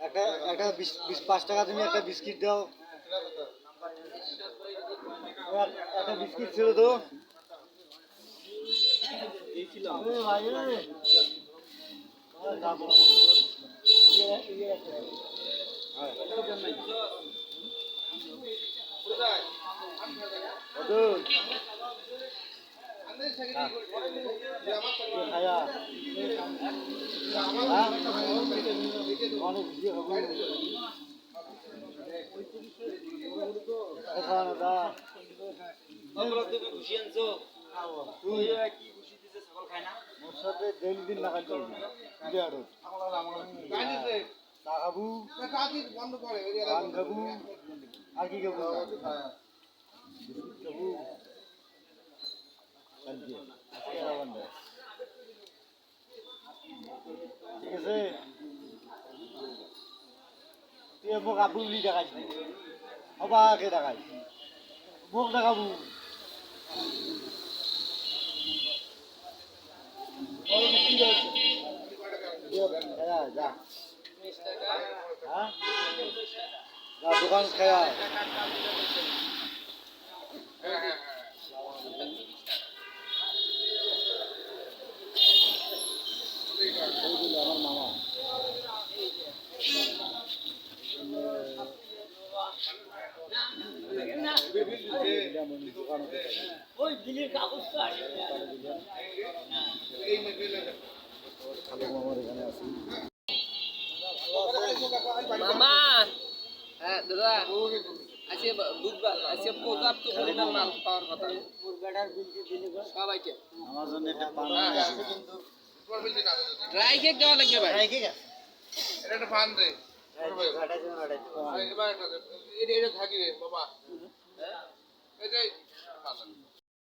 একটা একটা 5 টাকা তুমি একটা বিস্কিট দাও। একটা বিস্কিট ছিল তো দিন লাগাই চা খাবো পান খাবো আর কি খাবো ঠিক আছে তুই মোক আবু বুলি দেখাইছ সবাকে দেখাইছ মোক দেখাবো যা দোকান খায়া আমার মামা ওই দিনের কাগজটা মামা হ্যাঁ দাদা আজকে বুধবার আজকে পর্যাপ্ত পরিমাণ মাল পাওয়ার কথা সবাইকে আমার জন্য একটা পান কিন্তু ড্রাই কেক দেওয়া লাগবে ভাই ড্রাই কেক আছে এটা একটা ফান রে ঘাটাই এটা থাকি রে বাবা